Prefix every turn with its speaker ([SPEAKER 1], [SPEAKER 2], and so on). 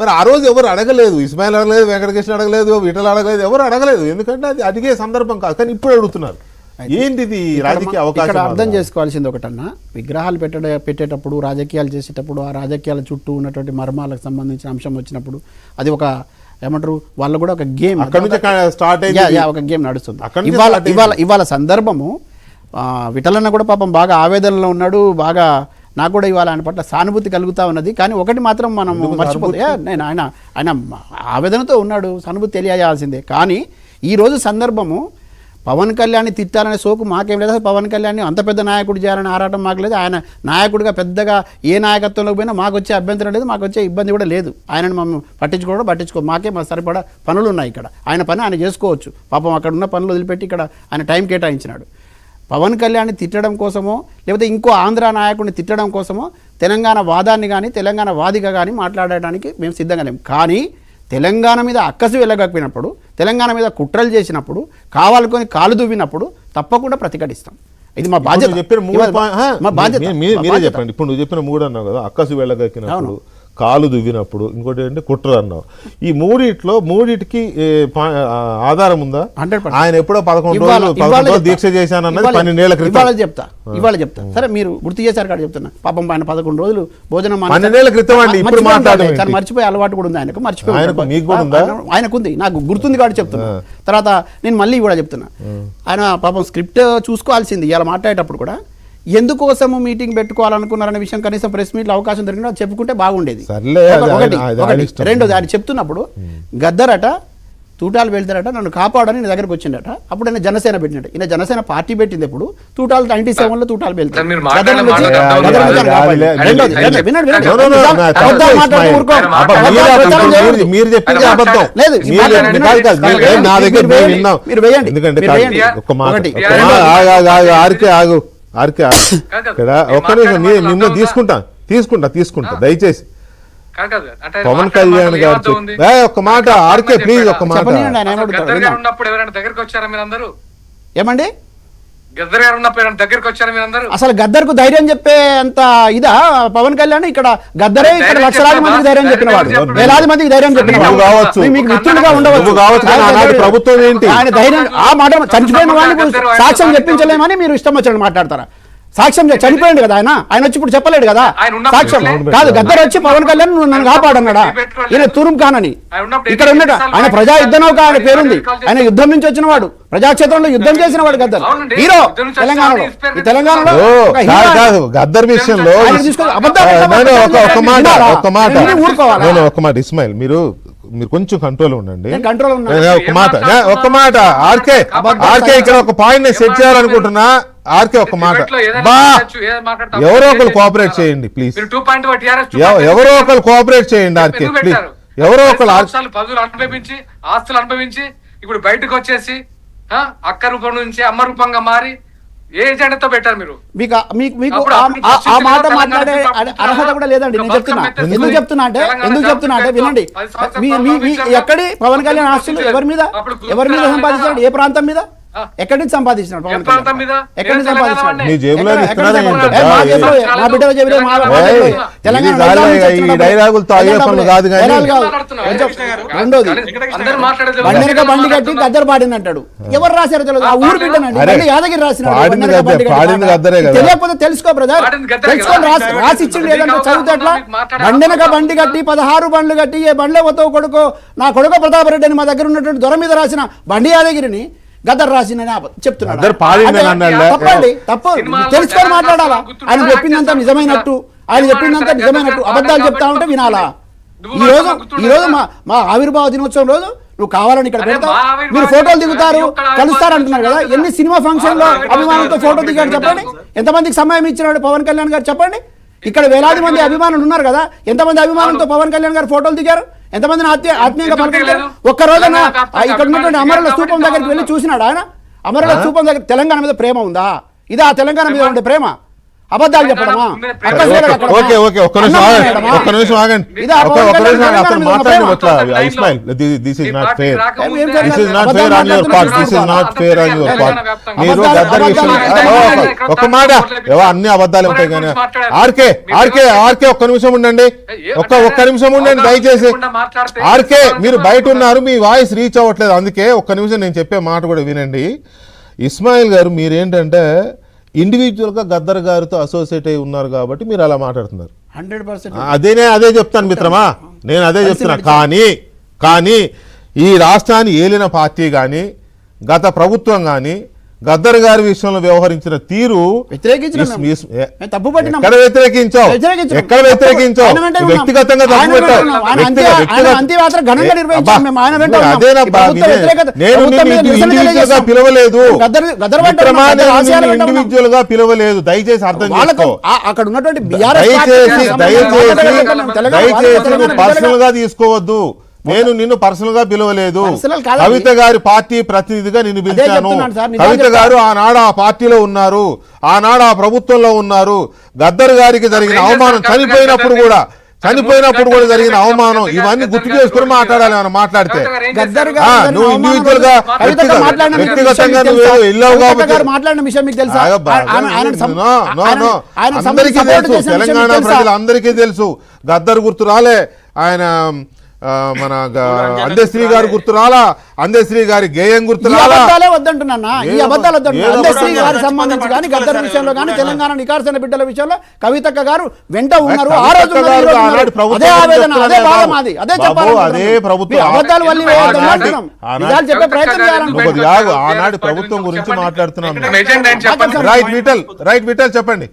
[SPEAKER 1] మరి ఆ రోజు ఎవరు అడగలేదు, ఇస్మాయిల్ అడగలేదు, వెంకటకృష్ణ అడగలేదు, విఠల్ అడగలేదు, ఎవరు అడగలేదు. ఎందుకంటే అది అడిగే సందర్భం కాదు. కానీ ఇప్పుడు అడుగుతున్నారు. ఏంటిది రాజకీయ అవకాశం?
[SPEAKER 2] అర్థం చేసుకోవాల్సింది ఒకటన్నా, విగ్రహాలు పెట్టేటప్పుడు, రాజకీయాలు చేసేటప్పుడు, ఆ రాజకీయాల చుట్టూ ఉన్నటువంటి మర్మాలకు సంబంధించిన అంశం వచ్చినప్పుడు అది ఒక ఏమంటారు, వాళ్ళు కూడా ఒక గేమ్
[SPEAKER 1] స్టార్ట్
[SPEAKER 2] ఒక గేమ్ నడుస్తుంది. ఇవాళ సందర్భము విఠలన్న కూడా పాపం బాగా ఆవేదనలో ఉన్నాడు. బాగా నాకు కూడా ఇవాళ ఆయన పట్ల సానుభూతి కలుగుతూ ఉన్నది. కానీ ఒకటి మాత్రం మనం మర్చిపోతే, నేను ఆయన ఆవేదనతో ఉన్నాడు, సానుభూతి తెలియాల్సిందే. కానీ ఈరోజు సందర్భము పవన్ కళ్యాణ్ తిట్టాలనే సోకు మాకేం లేదు. పవన్ కళ్యాణ్ అంత పెద్ద నాయకుడు చేయాలని ఆరాటం మాకు లేదు. ఆయన నాయకుడిగా పెద్దగా ఏ నాయకత్వంలోకి పోయినా మాకు వచ్చే అభ్యంతరం లేదు, మాకు వచ్చే ఇబ్బంది కూడా లేదు. ఆయనను మనం పట్టించుకో మాకే సరిపడా పనులు ఉన్నాయి. ఇక్కడ ఆయన పని ఆయన చేసుకోవచ్చు. పాపం అక్కడ ఉన్న పనులు వదిలిపెట్టి ఇక్కడ ఆయన టైం కేటాయించినాడు. పవన్ కళ్యాణ్ని తిట్టడం కోసమో లేకపోతే ఇంకో ఆంధ్ర నాయకుడిని తిట్టడం కోసమో తెలంగాణ వాదాన్ని కానీ తెలంగాణ వాదిగా కానీ మాట్లాడడానికి మేము సిద్ధంగా లేము. కానీ తెలంగాణ మీద అక్కసు వెళ్ళకపోయినప్పుడు, తెలంగాణ మీద కుట్రలు చేసినప్పుడు, కావాలకొని కాలు దువ్వినప్పుడు తప్పకుండా ప్రతిఘటిస్తాం. ఇది మా బాధ్యత.
[SPEAKER 1] మీరే చెప్పండి. ఇప్పుడు నువ్వు చెప్పిన 3 అన్నావు కదా, అక్కసు వెళ్ళగక్కినప్పుడు, కాలు దువ్వినప్పుడు, ఇంకోటి ఏంటంటే కుట్ర అన్నావు. ఈ మూడిటికి ఆధారం ఉందా? ఆయన ఎప్పుడో 11 రోజులు దీక్ష చేశానన్నది 12 ఏళ్ల క్రితం.
[SPEAKER 2] ఇవాళ చెప్తా సరే, మీరు గుర్తు చేశారు కాదు చెప్తున్నా. పాపం ఆయన 11 రోజులు భోజనం
[SPEAKER 1] 12 ఏళ్ల క్రితం అండి. ఇప్పుడు
[SPEAKER 2] కానీ మర్చిపోయే అలవాటు కూడా ఉంది ఆయనకు. ఆయనకుంది, నాకు గుర్తుంది కాబట్టి చెప్తున్నా. తర్వాత నేను మళ్ళీ కూడా చెప్తున్నా, ఆయన పాపం స్క్రిప్ట్ చూసుకోవాల్సింది. ఇలా మాట్లాడేటప్పుడు కూడా ఎందుకోసము మీటింగ్ పెట్టుకోవాలనుకున్నారనే విషయం కనీసం ప్రెస్ మీట్లో అవకాశం దొరికినా చెప్పుకుంటే బాగుండేది. రెండోది ఆయన చెప్తున్నప్పుడు గద్దరట తూటాలు వెళ్తారట, నన్ను కాపాడని నా దగ్గరకు వచ్చిండట. అప్పుడు ఆయన జనసేన పెట్టినట్టు, ఈయన జనసేన పార్టీ పెట్టింది. ఇప్పుడు 2097లో తూటాలు వెళ్తారు.
[SPEAKER 1] నిన్న తీసుకుంటా దయచేసి పవన్ కళ్యాణ్ గారు ఒక్క మాట, ఆర్కే ప్లీజ్ ఒక్క మాట.
[SPEAKER 2] ఏమండి
[SPEAKER 3] గద్దర్ గారు ఉన్నప్పుడు దగ్గరికి వచ్చారు మీరందరూ?
[SPEAKER 2] అసలు గద్దర్కు ధైర్యం చెప్పే అంత ఇదా పవన్ కళ్యాణ్? ఇక్కడ గద్దరే ఇక్కడ లక్షలాది మందికి ధైర్యం చెప్పినవాడు, వేలాది మందికి ధైర్యం చెప్పినవాడు కావచ్చు, మీకు మిత్రులుగా ఉండవచ్చు కావచ్చు. ప్రభుత్వం ఏంటి ఆయన ధైర్యం? ఆ మాట చనిపోయిన వాడిని సాక్ష్యం చెప్పించలేమని మీరు ఇష్టం వచ్చినట్టు మాట్లాడతారా? సాక్ష్యం చనిపోయింది కదా ఆయన వచ్చి ఇప్పుడు చెప్పలేడు కదా సాక్ష్యం. కాదు, గద్దర్ వచ్చి పవన్ కళ్యాణ్ నన్ను కాపాడన్నాడా? ఈయన తురుం ఖాన్ ఇక్కడ ఉన్నాడు. ఆయన ప్రజా యుద్ధ నౌక, ఆయన పేరుంది. ఆయన యుద్ధం నుంచి వచ్చిన వాడు, ప్రజాక్షేత్రంలో యుద్ధం చేసిన వాడు గద్దర్. హీరో తెలంగాణలో. ఈ తెలంగాణలో
[SPEAKER 1] గద్దర్ విషయంలో ఒక్క మాట ఇస్మాయిల్, మీరు కొంచెం కంట్రోల్ ఉండండి. ఒక్క మాట ఆర్కే ఇక్కడ ఒక పాయింట్ ని సెట్ చేయాలనుకుంటున్నా. ఆర్కే ఒక్క మాట, ఎవరో ఒకరు కోఆపరేట్ చేయండి ప్లీజ్. ఎవరో ఒకరు కోఆపరేట్ చేయండి ఆర్కే ప్లీజ్. ఎవరో ఒకరు
[SPEAKER 3] పదులు అనుభవించి ఆస్తులు అనుభవించి ఇప్పుడు బయటకు వచ్చేసి అక్క రూపం నుంచి అమ్మ రూపంగా మారి ఏ ఎజెండాతో పెట్టారు మీరు?
[SPEAKER 2] మీకు ఆ మాట మాట్లాడే అర్హత కూడా లేదండి. నేను ఎందుకు చెప్తున్నా అంటే వినండి. ఎక్కడి పవన్ కళ్యాణ్ ఆస్తులు ఎవరి మీద సంపాదించాడు? ఏ ప్రాంతం మీద? ఎక్కడి నుంచి సంపాదించినాడు పవన్ కళ్యాణ్? ఎక్కడి నుంచి సంపాదించినాడు? మా బిడ్డల జేబులో రెండోది బండి కట్టి గద్దర్ పాడింది అంటాడు. ఎవరు రాశారో తెలియదు. ఆ ఊరు బిడ్డనండి, యాదగిరి రాసినాడు. తెలియకపోతే తెలుసుకో బ్రదర్, తెలుసుకొని రాసి ఇచ్చిండు. ఏదంటే చదివితే ఎట్లా? బండినక బండి కట్టి 16 బండ్లు కట్టి ఏ బండ్లే పోతావు కొడుకో, నా కొడుకు ప్రతాపరెడ్డి అని మా దగ్గర ఉన్నటువంటి దొర మీద రాసిన బండి యాదగిరిని గద్దర్ రాసిన చెప్తున్నాడు. తప్పు తెలుసుకొని మాట్లాడాలా? ఆయన చెప్పిందంత నిజమైనట్టు, అబద్ధాలు చెప్తా ఉంటే వినాలా? ఈ రోజు మా ఆవిర్భావ దినోత్సవం రోజు నువ్వు కావాలని ఇక్కడ పెడతావు, మీరు ఫోటోలు దిగుతారు, కలుస్తారు అంటున్నారు కదా. ఎన్ని సినిమా ఫంక్షన్ లో అభిమానులతో ఫోటో దిగాడు చెప్పండి? ఎంతమందికి సమయం ఇచ్చినాడు పవన్ కళ్యాణ్ గారు చెప్పండి? ఇక్కడ వేలాది మంది అభిమానులు ఉన్నారు కదా, ఎంతమంది అభిమానులతో పవన్ కళ్యాణ్ గారు ఫోటోలు దిగారు? ఎంతమందిని ఆత్మీయంగా పలకరించారు? ఒక్క రోజున ఇక్కడ ఉన్నటువంటి అమరుల స్తూపం దగ్గరికి వెళ్ళి చూసినాడు ఆయన? అమరుల స్తూపం దగ్గర తెలంగాణ మీద ప్రేమ ఉందా? ఇదా తెలంగాణ మీద ఉండే ప్రేమ? అబద్ధాలు చెప్పడమా?
[SPEAKER 1] ఓకే ఓకే ఒక్క నిమిషం ఆగండి, ఒక్క నిమిషం ఆగండి, ఒక్క నిమిషం ఆగండి. అతను మాట్లాడి Ismail, this is not fair, this is not fair on your part, this is not fair on your part. మీరు గద్దర్ విషయం ఒక్క మాట, అన్ని అబద్ధాలు ఉంటాయి కానీ ఆర్కే ఆర్కే ఆర్కే ఒక్క నిమిషం ఉండండి, ఒక్క నిమిషం ఉండండి దయచేసి. ఆర్కే మీరు బయట ఉన్నారు, మీ వాయిస్ రీచ్ అవ్వట్లేదు, అందుకే ఒక్క నిమిషం నేను చెప్పే మాట కూడా వినండి. ఇస్మాయిల్ గారు మీరేంటంటే ఇండివిజువల్గా గద్దర్ గారితో అసోసియేట్ అయి ఉన్నారు కాబట్టి మీరు అలా మాట్లాడుతున్నారు.
[SPEAKER 2] 100%
[SPEAKER 1] అదే చెప్తాను మిత్రమా, నేను అదే చెప్తున్నా. కానీ ఈ రాష్ట్రాన్ని ఏలిన పార్టీ కానీ గత ప్రభుత్వం కానీ గద్దర్ గారి విషయంలో వ్యవహరించిన తీరు ఎక్కడ వ్యతిరేకించావు, ఎక్కడ వ్యతిరేకించావు, వ్యక్తిగతంగా ఇండివిజువల్ గా పిలవలేదు, ఇండివిజువల్ గా పిలవలేదు, దయచేసి అర్థం చేసుకో.
[SPEAKER 2] అక్కడ ఉన్నటువంటి
[SPEAKER 1] దయచేసి పర్సనల్ గా తీసుకోవద్దు. నేను నిన్ను పర్సనల్ గా పిలవలేదు, కవిత గారి పార్టీ ప్రతినిధిగా నిన్ను పిలిచాను. కవిత గారు ఆనాడు ఆ పార్టీలో ఉన్నారు, ఆనాడు ఆ ప్రభుత్వంలో ఉన్నారు. గద్దర్ గారికి జరిగిన అవమానం, చనిపోయినప్పుడు కూడా జరిగిన అవమానం, ఇవన్నీ గుర్తు చేసుకుని మాట్లాడాలి. మనం మాట్లాడితే నువ్వు ఇండివిజువల్ గా వ్యక్తిగతంగా నువ్వు వెళ్ళావు కాబట్టి అందరికీ తెలుసు, తెలంగాణ ప్రజలందరికీ తెలుసు. గద్దర్ గుర్తు రాలే, ఆయన మన అందశ్రీ గారు గుర్తు రాలా, అందశ్రీ గారి గేయం గుర్తు రాలా.
[SPEAKER 2] వద్దంటున్నా, ఈ అబద్ధాలు వద్దంటున్నా. అందశ్రీ గారి సంబంధించి కానీ గద్దర్ విషయంలో కానీ తెలంగాణ నికార్సైన బిడ్డల విషయంలో కవితక్క గారు వెంట ఉన్నారు. ఆ రోజు
[SPEAKER 1] అదే ప్రభుత్వం
[SPEAKER 2] చెప్పే ప్రయత్నం
[SPEAKER 1] ఆనాడు ప్రభుత్వం గురించి మాట్లాడుతున్నాను. రైట్ విఠల్ చెప్పండి.